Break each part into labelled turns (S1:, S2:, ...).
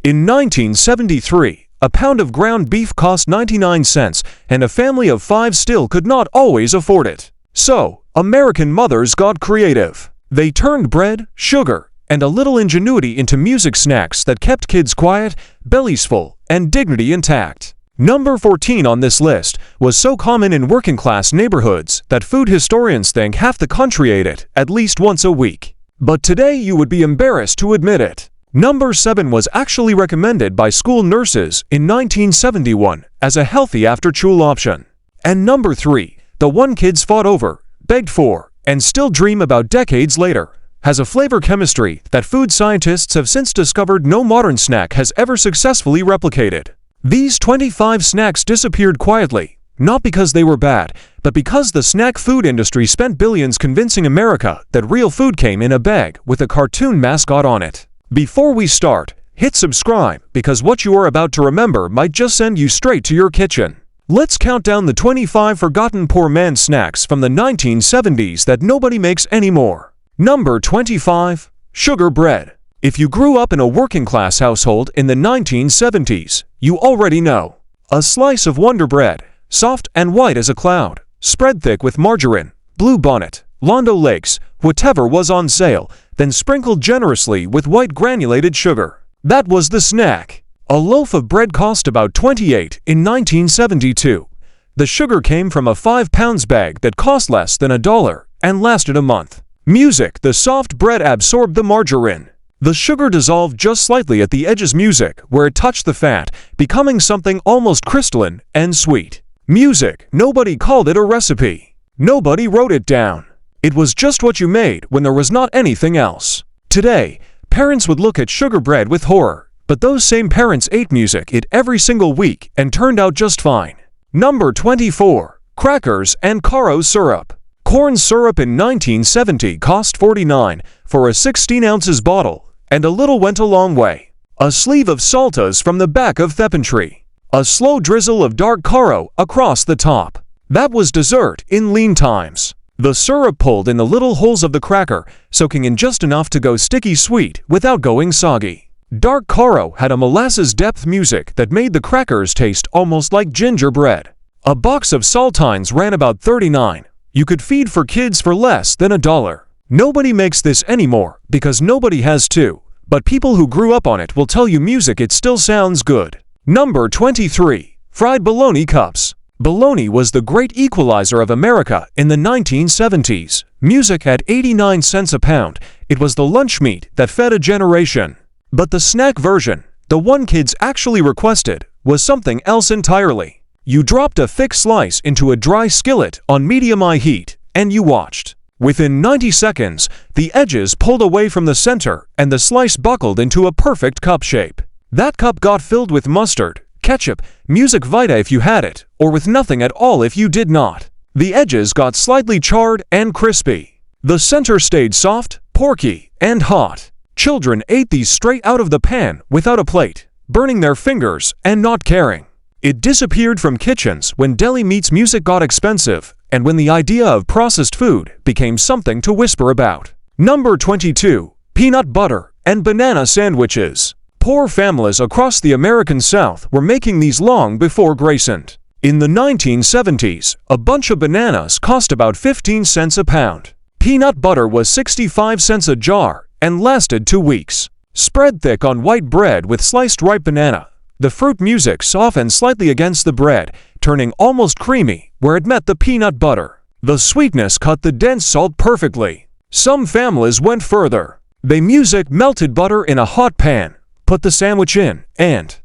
S1: In 1973, a pound of ground beef cost 99 cents, and a family of 5 still could not always afford it. So, American mothers got creative. They turned bread, sugar, and a little ingenuity into music snacks that kept kids quiet, bellies full, and dignity intact. Number 14 on this list was so common in working-class neighborhoods that food historians think half the country ate it at least once a week. But today you would be embarrassed to admit it. Number 7 was actually recommended by school nurses in 1971 as a healthy after-school option. And number 3, the one kids fought over, begged for, and still dream about decades later, has a flavor chemistry that food scientists have since discovered no modern snack has ever successfully replicated. These 25 snacks disappeared quietly, not because they were bad, but because the snack food industry spent billions convincing America that real food came in a bag with a cartoon mascot on it. Before we start, hit subscribe because what you are about to remember might just send you straight to your kitchen. Let's count down the 25 forgotten poor man snacks from the 1970s that nobody makes anymore. Number 25. Sugar bread. If you grew up in a working-class household in the 1970s, you already know. A slice of Wonder Bread, soft and white as a cloud, spread thick with margarine, Blue Bonnet, Land O'Lakes, whatever was on sale, then sprinkled generously with white granulated sugar. That was the snack. A loaf of bread cost about 28 in 1972. The sugar came from a 5 pounds bag that cost less than $1 and lasted a month. Music. The soft bread absorbed the margarine. The sugar dissolved just slightly at the edges music where it touched the fat, becoming something almost crystalline and sweet. Music. Nobody called it a recipe. Nobody wrote it down. It was just what you made when there was not anything else. Today, parents would look at sugar bread with horror, but those same parents ate it every single week and turned out just fine. Number 24. Crackers and Karo syrup. Corn syrup in 1970 cost 49 for a 16 ounces bottle, and a little went a long way. A sleeve of saltas from the back of Thepentry. A slow drizzle of dark Karo across the top. That was dessert in lean times. The syrup pulled in the little holes of the cracker, soaking in just enough to go sticky sweet without going soggy. Dark Karo had a molasses depth music that made the crackers taste almost like gingerbread. A box of saltines ran about 39. You could feed for kids for less than $1. Nobody makes this anymore because nobody has to, but people who grew up on it will tell you it still sounds good. Number 23. Fried bologna cups. Bologna was the great equalizer of America in the 1970s. Music at 89 cents a pound. It was the lunch meat that fed a generation. But the snack version, the one kids actually requested, was something else entirely. You dropped a thick slice into a dry skillet on medium-high heat, and you watched. Within 90 seconds, the edges pulled away from the center, and the slice buckled into a perfect cup shape. That cup got filled with mustard, ketchup, Music Vita if you had it, or with nothing at all if you did not. The edges got slightly charred and crispy. The center stayed soft, porky, and hot. Children ate these straight out of the pan without a plate, burning their fingers and not caring. It disappeared from kitchens when deli meats music got expensive and when the idea of processed food became something to whisper about. Number 22. Peanut butter and banana sandwiches. Poor families across the American South were making these long before Graysoned. In the 1970s, a bunch of bananas cost about 15 cents a pound. Peanut butter was 65 cents a jar and lasted 2 weeks. Spread thick on white bread with sliced ripe banana. The fruit music softened slightly against the bread, turning almost creamy where it met the peanut butter. The sweetness cut the dense salt perfectly. Some families went further. They melted butter in a hot pan, put the sandwich in, and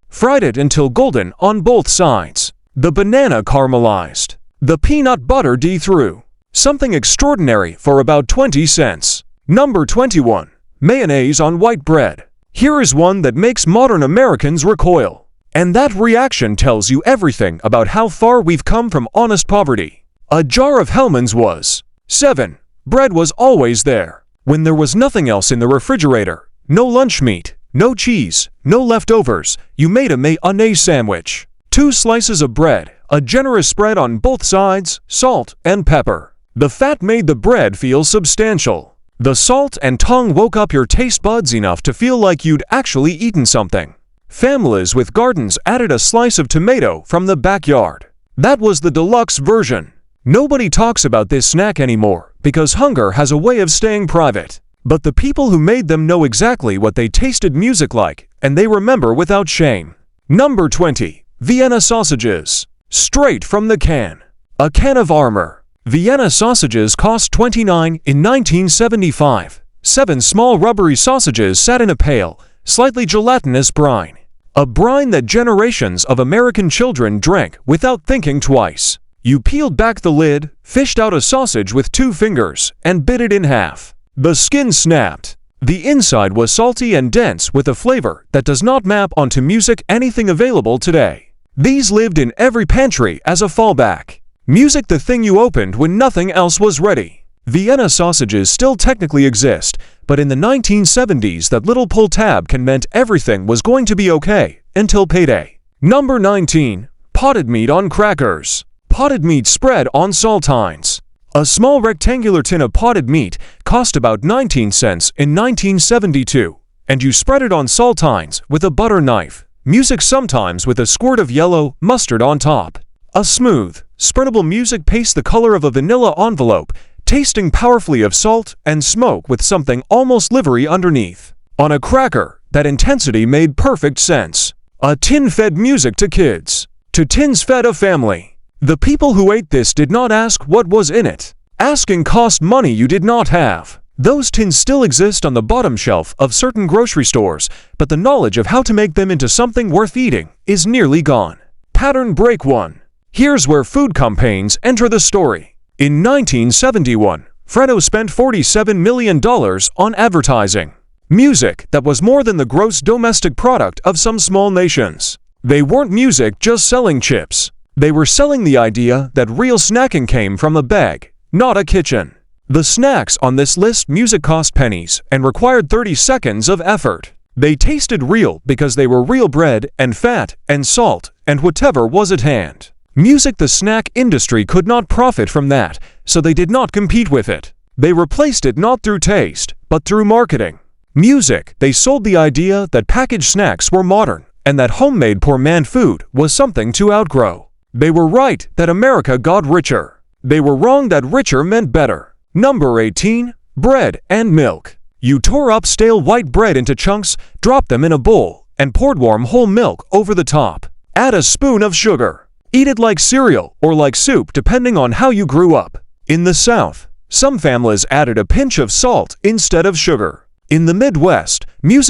S1: fried it until golden on both sides. The banana caramelized. The peanut butter through. Something extraordinary for about 20 cents. Number 21. Mayonnaise on white bread. Here is one that makes modern Americans recoil. And that reaction tells you everything about how far we've come from honest poverty. A jar of Hellmann's was 7. Bread was always there. When there was nothing else in the refrigerator, no lunch meat, no cheese, no leftovers, you made a mayonnaise sandwich. 2 slices of bread, a generous spread on both sides, salt and pepper. The fat made the bread feel substantial. The salt and tongue woke up your taste buds enough to feel like you'd actually eaten something. Families with gardens added a slice of tomato from the backyard. That was the deluxe version. Nobody talks about this snack anymore because hunger has a way of staying private. But the people who made them know exactly what they tasted music like, and they remember without shame. Number 20. Vienna sausages. Straight from the can. A can of armor. Vienna sausages cost $29 in 1975. 7 small rubbery sausages sat in a pale, slightly gelatinous brine. A brine that generations of American children drank without thinking twice. You peeled back the lid, fished out a sausage with 2 fingers, and bit it in half. The skin snapped. The inside was salty and dense with a flavor that does not map onto music anything available today. These lived in every pantry as a fallback. Music the thing you opened when nothing else was ready. Vienna sausages still technically exist, but in the 1970s that little pull tab can meant everything was going to be okay until payday. Number 19. Potted meat on crackers. Potted meat spread on saltines. A small rectangular tin of potted meat cost about 19 cents in 1972, and you spread it on saltines with a butter knife. Music sometimes with a squirt of yellow mustard on top. A smooth, spreadable music paste the color of a vanilla envelope, tasting powerfully of salt and smoke with something almost livery underneath. On a cracker, that intensity made perfect sense. A tin fed music to kids. To tins fed a family. The people who ate this did not ask what was in it. Asking cost money you did not have. Those tins still exist on the bottom shelf of certain grocery stores, but the knowledge of how to make them into something worth eating is nearly gone. Pattern break 1. Here's where food campaigns enter the story. In 1971, Freddo spent $47 million on advertising. Music that was more than the gross domestic product of some small nations. They weren't music just selling chips. They were selling the idea that real snacking came from a bag, not a kitchen. The snacks on this list music cost pennies and required 30 seconds of effort. They tasted real because they were real bread and fat and salt and whatever was at hand. Music the snack industry could not profit from that, so they did not compete with it. They replaced it not through taste, but through marketing. Music, they sold the idea that packaged snacks were modern and that homemade poor man food was something to outgrow. They were right that America got richer. They were wrong that richer meant better. Number 18. Bread and milk. You tore up stale white bread into chunks, dropped them in a bowl, and poured warm whole milk over the top. Add a spoon of sugar. Eat it like cereal or like soup depending on how you grew up. In the South, some families added a pinch of salt instead of sugar. In the Midwest,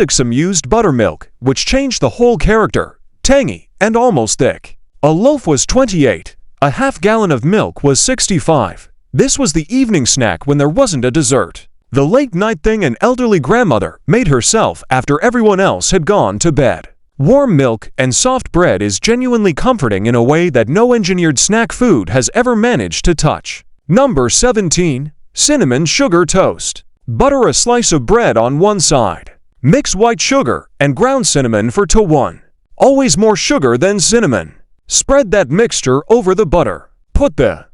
S1: some used buttermilk, which changed the whole character, tangy and almost thick. A loaf was 28. A half gallon of milk was 65. This was the evening snack when there wasn't a dessert. The late night thing an elderly grandmother made herself after everyone else had gone to bed. Warm milk and soft bread is genuinely comforting in a way that no engineered snack food has ever managed to touch. Number 17. Cinnamon sugar toast. Butter a slice of bread on one side. Mix white sugar and ground cinnamon for 2:1. Always more sugar than cinnamon. Spread that mixture over the butter. Put the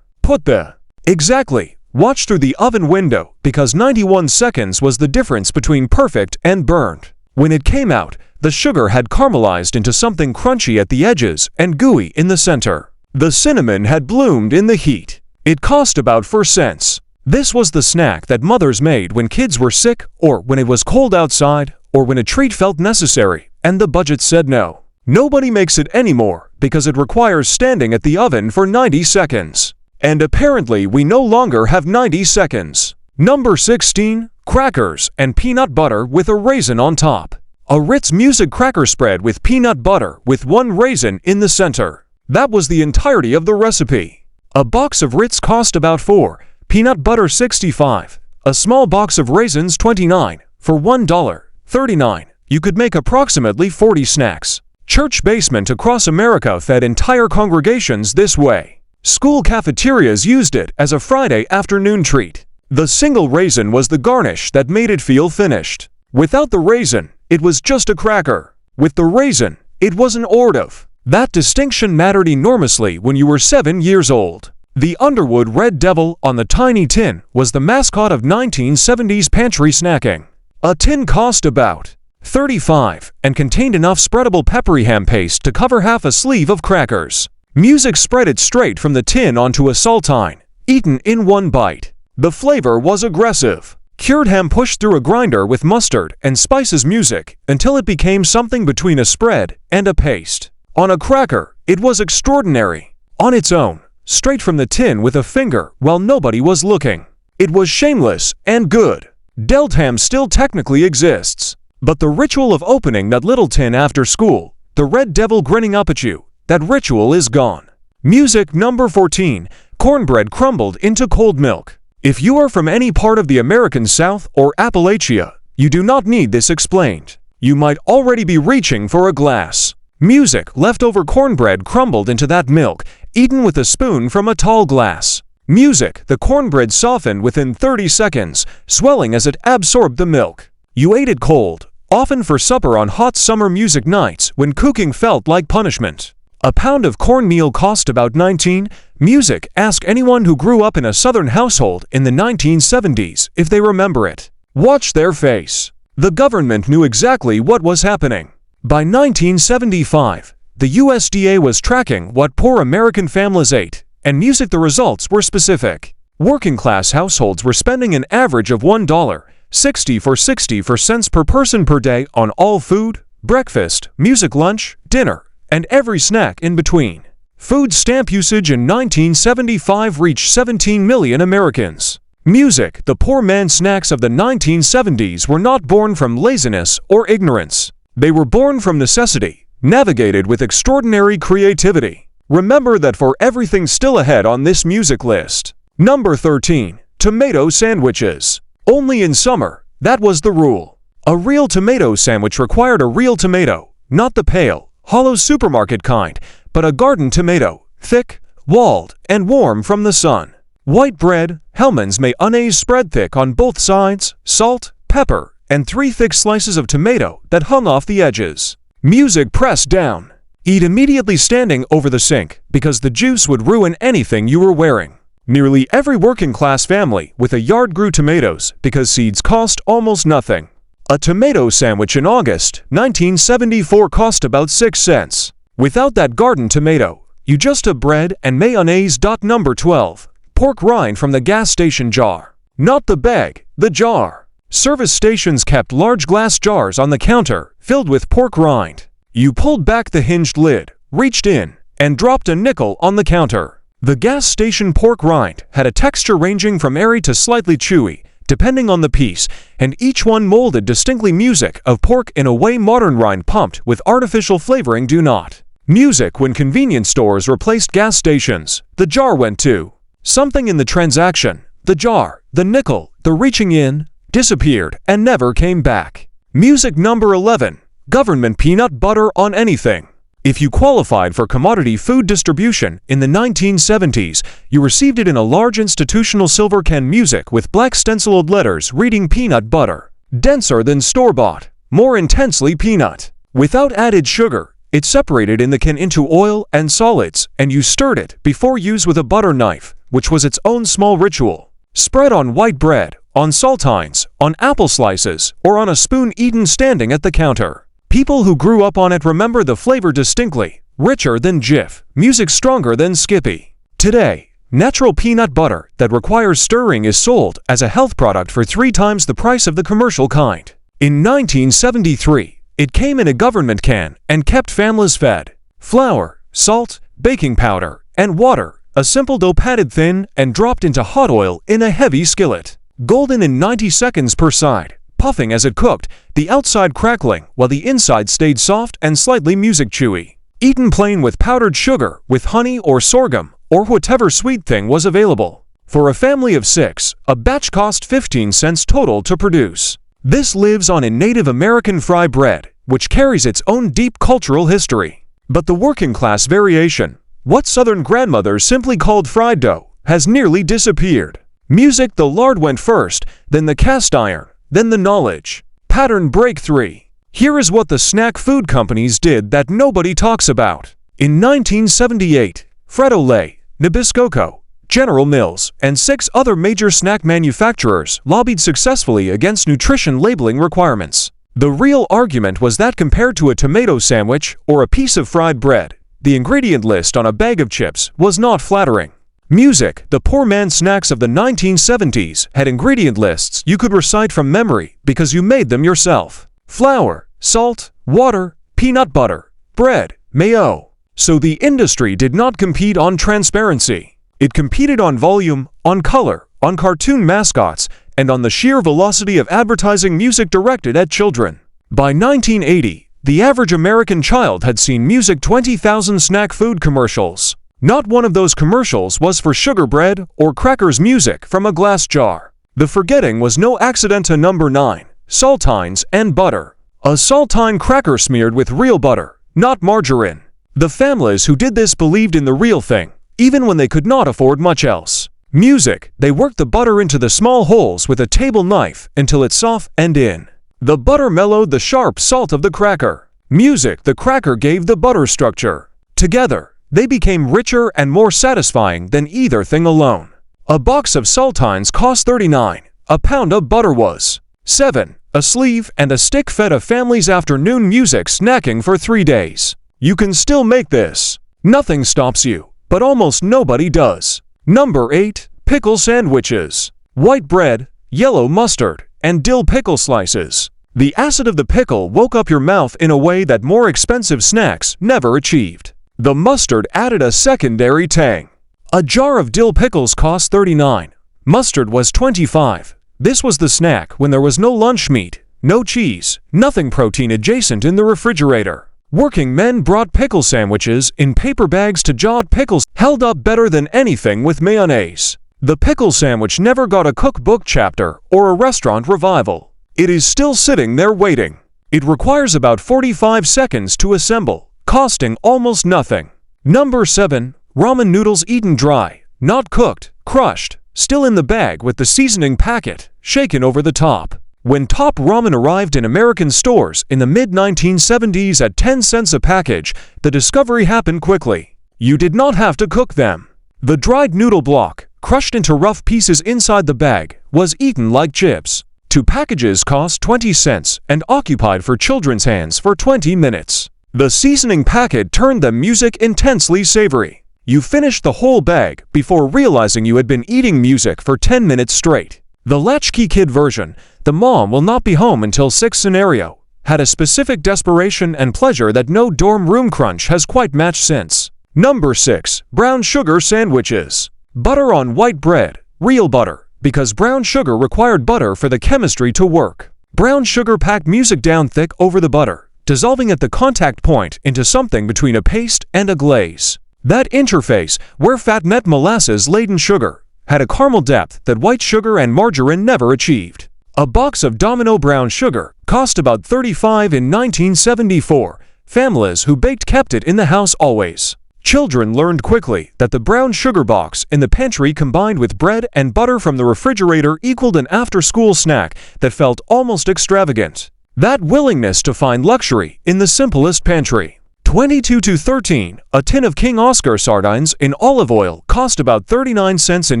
S1: Exactly. Watch through the oven window because 91 seconds was the difference between perfect and burned. When it came out, the sugar had caramelized into something crunchy at the edges and gooey in the center. The cinnamon had bloomed in the heat. It cost about 4 cents. This was the snack that mothers made when kids were sick or when it was cold outside or when a treat felt necessary and the budget said no. Nobody makes it anymore because it requires standing at the oven for 90 seconds. And apparently we no longer have 90 seconds. Number 16. Crackers and peanut butter with a raisin on top. A Ritz music cracker spread with peanut butter with 1 raisin in the center. That was the entirety of the recipe. A box of Ritz cost about 4, peanut butter 65, a small box of raisins 29. For $1.39, you could make approximately 40 snacks. Church basement across America fed entire congregations this way. School cafeterias used it as a Friday afternoon treat. The single raisin was the garnish that made it feel finished. Without the raisin, it was just a cracker. With the raisin, it was an hors d'oeuvre. That distinction mattered enormously when you were 7 years old. The Underwood Red Devil on the tiny tin was the mascot of 1970s pantry snacking. A tin cost about $35 and contained enough spreadable peppery ham paste to cover half a sleeve of crackers. Music spread it straight from the tin onto a saltine, eaten in one bite. The flavor was aggressive. Cured ham pushed through a grinder with mustard and spices music until it became something between a spread and a paste. On a cracker, it was extraordinary. On its own, straight from the tin with a finger while nobody was looking. It was shameless and good. Delt ham still technically exists. But the ritual of opening that little tin after school, the red devil grinning up at you, that ritual is gone. Music number 14. Cornbread crumbled into cold milk. If you are from any part of the American South or Appalachia, you do not need this explained. You might already be reaching for a glass. Music leftover cornbread crumbled into that milk, eaten with a spoon from a tall glass. Music the cornbread softened within 30 seconds, swelling as it absorbed the milk. You ate it cold, often for supper on hot summer music nights when cooking felt like punishment. A pound of cornmeal cost about $19. Music, ask anyone who grew up in a Southern household in the 1970s if they remember it. Watch their face. The government knew exactly what was happening. By 1975, the USDA was tracking what poor American families ate, and music the results were specific. Working-class households were spending an average of $1.64 per person per day on all food, breakfast, music lunch, dinner, and every snack in between. Food stamp usage in 1975 reached 17 million Americans. Music, the poor man's snacks of the 1970s, were not born from laziness or ignorance. They were born from necessity, navigated with extraordinary creativity. Remember that for everything still ahead on this music list. Number 13. Tomato sandwiches. Only in summer, that was the rule. A real tomato sandwich required a real tomato, not the pale, hollow supermarket kind, but a garden tomato, thick, walled, and warm from the sun. White bread, Hellmann's mayonnaise spread thick on both sides, salt, pepper, and 3 thick slices of tomato that hung off the edges. Music pressed down. Eat immediately standing over the sink, because the juice would ruin anything you were wearing. Nearly every working-class family with a yard grew tomatoes because seeds cost almost nothing. A tomato sandwich in August 1974 cost about 6 cents. Without that garden tomato, you just have bread and mayonnaise. Number 12. Pork rind from the gas station jar. Not the bag, the jar. Service stations kept large glass jars on the counter filled with pork rind. You pulled back the hinged lid, reached in, and dropped a nickel on the counter. The gas station pork rind had a texture ranging from airy to slightly chewy, depending on the piece, and each one molded distinctly music of pork in a way modern rind pumped with artificial flavoring do not. Music when convenience stores replaced gas stations, the jar went too. Something in the transaction, the jar, the nickel, the reaching in, disappeared and never came back. Music number 11. Government peanut butter on anything. If you qualified for commodity food distribution in the 1970s, you received it in a large institutional silver can music with black stenciled letters reading peanut butter. Denser than store-bought, more intensely peanut. Without added sugar, it separated in the can into oil and solids, and you stirred it before use with a butter knife, which was its own small ritual. Spread on white bread, on saltines, on apple slices, or on a spoon eaten standing at the counter. People who grew up on it remember the flavor distinctly, richer than Jif, music stronger than Skippy. Today, natural peanut butter that requires stirring is sold as a health product for 3 times the price of the commercial kind. In 1973, it came in a government can and kept families fed. Flour, salt, baking powder, and water, a simple dough patted thin and dropped into hot oil in a heavy skillet. Golden in 90 seconds per side, puffing as it cooked, the outside crackling while the inside stayed soft and slightly music chewy. Eaten plain with powdered sugar, with honey or sorghum, or whatever sweet thing was available. For a family of 6, a batch cost 15 cents total to produce. This lives on in Native American fry bread, which carries its own deep cultural history. But the working-class variation, what Southern grandmothers simply called fried dough, has nearly disappeared. Music the lard went first, then the cast iron, then the knowledge. Pattern break 3. Here is what the snack food companies did that nobody talks about. In 1978, Frito-Lay, Nabisco, General Mills, and 6 other major snack manufacturers lobbied successfully against nutrition labeling requirements. The real argument was that compared to a tomato sandwich or a piece of fried bread, the ingredient list on a bag of chips was not flattering. Music, the poor man's snacks of the 1970s, had ingredient lists you could recite from memory because you made them yourself. Flour, salt, water, peanut butter, bread, mayo. So the industry did not compete on transparency. It competed on volume, on color, on cartoon mascots, and on the sheer velocity of advertising music directed at children. By 1980, the average American child had seen music 20,000 snack food commercials. Not one of those commercials was for sugar bread or crackers music from a glass jar. The forgetting was no accident to number 9, saltines and butter. A saltine cracker smeared with real butter, not margarine. The families who did this believed in the real thing, even when they could not afford much else. Music, they worked the butter into the small holes with a table knife until it's soft and in. The butter mellowed the sharp salt of the cracker. Music, the cracker gave the butter structure. Together, they became richer and more satisfying than either thing alone. A box of saltines cost $39. A pound of butter was $7. A sleeve and a stick fed a family's afternoon music snacking for 3 days. You can still make this. Nothing stops you, but almost nobody does. Number 8. Pickle sandwiches. White bread, yellow mustard, and dill pickle slices. The acid of the pickle woke up your mouth in a way that more expensive snacks never achieved. The mustard added a secondary tang. A jar of dill pickles cost $39. Mustard was $25. This was the snack when there was no lunch meat, no cheese, nothing protein adjacent in the refrigerator. Working men brought pickle sandwiches in paper bags to jot pickles held up better than anything with mayonnaise. The pickle sandwich never got a cookbook chapter or a restaurant revival. It is still sitting there waiting. It requires about 45 seconds to assemble, costing almost nothing. Number 7. Ramen noodles eaten dry, not cooked, crushed, still in the bag with the seasoning packet, shaken over the top. When top ramen arrived in American stores in the mid-1970s at 10 cents a package, the discovery happened quickly. You did not have to cook them. The dried noodle block, crushed into rough pieces inside the bag, was eaten like chips. 2 packages cost 20 cents and occupied for children's hands for 20 minutes. The seasoning packet turned the music intensely savory. You finished the whole bag before realizing you had been eating music for 10 minutes straight. The latchkey kid version, the mom will not be home until 6 scenario, had a specific desperation and pleasure that no dorm room crunch has quite matched since. Number 6. Brown sugar sandwiches. Butter on white bread, real butter, because brown sugar required butter for the chemistry to work. Brown sugar packed music down thick over the butter, dissolving at the contact point into something between a paste and a glaze. That interface, where fat met molasses-laden sugar, had a caramel depth that white sugar and margarine never achieved. A box of Domino brown sugar cost about $35 in 1974. Families who baked kept it in the house always. Children learned quickly that the brown sugar box in the pantry combined with bread and butter from the refrigerator equaled an after-school snack that felt almost extravagant. That willingness to find luxury in the simplest pantry. 22 to 13, a tin of King Oscar sardines in olive oil cost about 39 cents in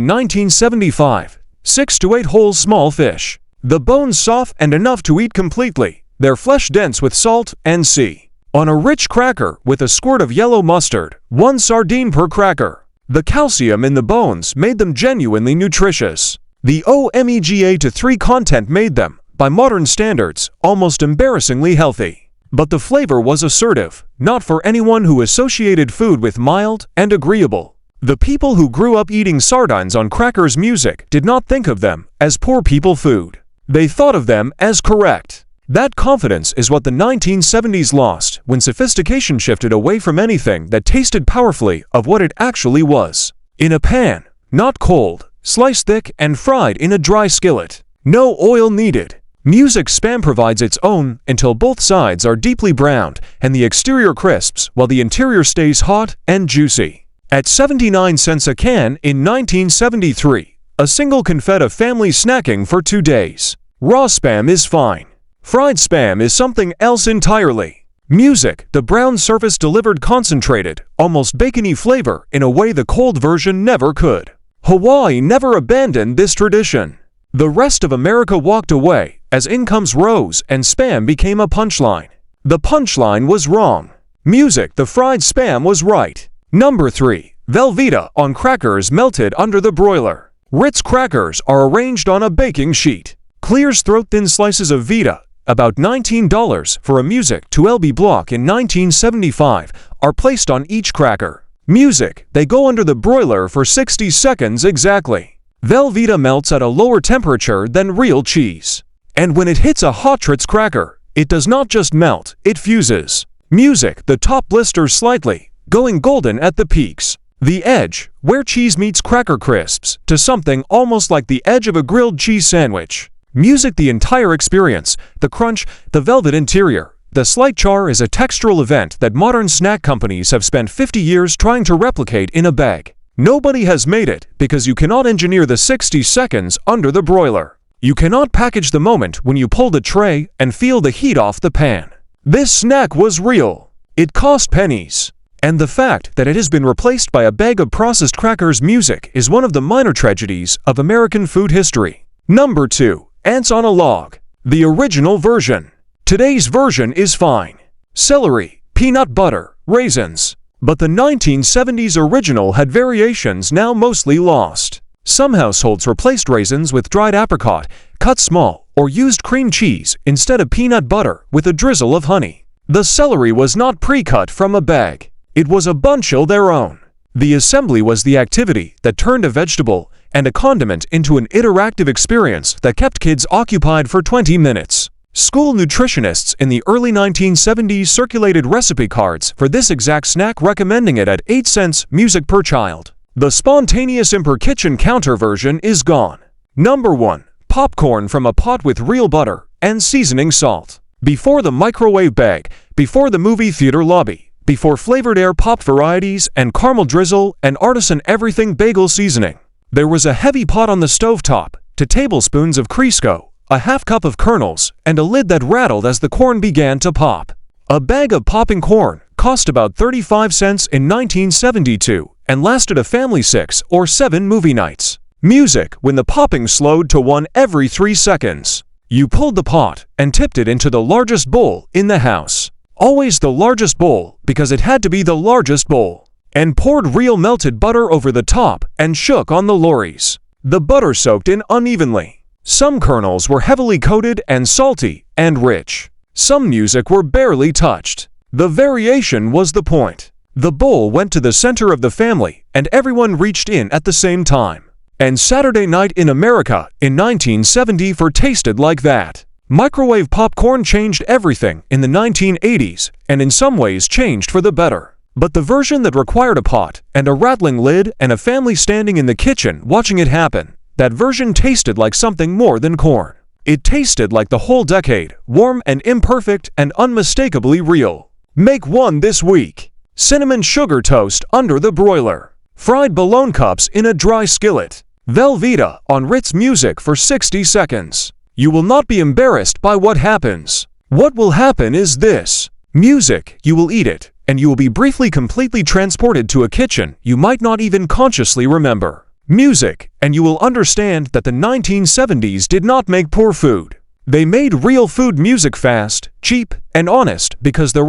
S1: 1975. 6 to 8 whole small fish. The bones soft and enough to eat completely, their flesh dense with salt and sea. On a rich cracker with a squirt of yellow mustard, 1 sardine per cracker. The calcium in the bones made them genuinely nutritious. The omega-3 content made them, by modern standards, almost embarrassingly healthy. But the flavor was assertive, not for anyone who associated food with mild and agreeable. The people who grew up eating sardines on crackers music did not think of them as poor people food. They thought of them as correct. That confidence is what the 1970s lost when sophistication shifted away from anything that tasted powerfully of what it actually was. In a pan, not cold, sliced thick and fried in a dry skillet. No oil needed. Music spam provides its own until both sides are deeply browned and the exterior crisps while the interior stays hot and juicy. At 79 cents a can in 1973, a single can fed a family snacking for 2 days. Raw spam is fine. Fried spam is something else entirely. Music, the brown surface delivered concentrated, almost bacony flavor in a way the cold version never could. Hawaii never abandoned this tradition. The rest of America walked away as incomes rose and Spam became a punchline. The punchline was wrong. Music, the fried Spam was right. Number 3. Velveeta on crackers melted under the broiler. Ritz crackers are arranged on a baking sheet. Clear's throat-thin slices of Vita, about $19 for a Music 2LB block in 1975, are placed on each cracker. Music, they go under the broiler for 60 seconds exactly. Velveeta melts at a lower temperature than real cheese. And when it hits a hot Ritz cracker, it does not just melt, it fuses. Music, the top blisters slightly, going golden at the peaks. The edge, where cheese meets cracker crisps, to something almost like the edge of a grilled cheese sandwich. Music, the entire experience, the crunch, the velvet interior. The slight char is a textural event that modern snack companies have spent 50 years trying to replicate in a bag. Nobody has made it because you cannot engineer the 60 seconds under the broiler. You cannot package the moment when you pull the tray and feel the heat off the pan. This snack was real. It cost pennies. And the fact that it has been replaced by a bag of processed crackers Music is one of the minor tragedies of American food history. Number 2. Ants on a log. The original version. Today's version is fine. Celery, peanut butter, raisins. But the 1970s original had variations now mostly lost. Some households replaced raisins with dried apricot, cut small, or used cream cheese instead of peanut butter with a drizzle of honey. The celery was not pre-cut from a bag. It was a bunchel their own. The assembly was the activity that turned a vegetable and a condiment into an interactive experience that kept kids occupied for 20 minutes. School nutritionists in the early 1970s circulated recipe cards for this exact snack, recommending it at 8 cents Music per child. The spontaneous imper kitchen counter version is gone. Number 1. Popcorn from a pot with real butter and seasoning salt. Before the microwave bag, before the movie theater lobby, before flavored air pop varieties and caramel drizzle and artisan everything bagel seasoning, there was a heavy pot on the stovetop, 2 tablespoons of Crisco, a half cup of kernels, and a lid that rattled as the corn began to pop. A bag of popping corn cost about 35 cents in 1972 and lasted a family 6 or 7 movie nights. Music, when the popping slowed to 1 every 3 seconds. You pulled the pot and tipped it into the largest bowl in the house. Always the largest bowl because it had to be the largest bowl. And poured real melted butter over the top and shook on the lorries. The butter soaked in unevenly. Some kernels were heavily coated and salty and rich. Some Music were barely touched. The variation was the point. The bowl went to the center of the family and everyone reached in at the same time. And Saturday Night in America in 1970 tasted like that. Microwave popcorn changed everything in the 1980s and in some ways changed for the better. But the version that required a pot and a rattling lid and a family standing in the kitchen watching it happen, that version tasted like something more than corn. It tasted like the whole decade, warm and imperfect and unmistakably real. Make one this week. Cinnamon sugar toast under the broiler. Fried bologna cups in a dry skillet. Velveeta on Ritz Music for 60 seconds. You will not be embarrassed by what happens. What will happen is this. Music, you will eat it, and you will be briefly completely transported to a kitchen you might not even consciously remember. Music, and you will understand that the 1970s did not make poor food. They made real food music fast, cheap, and honest because there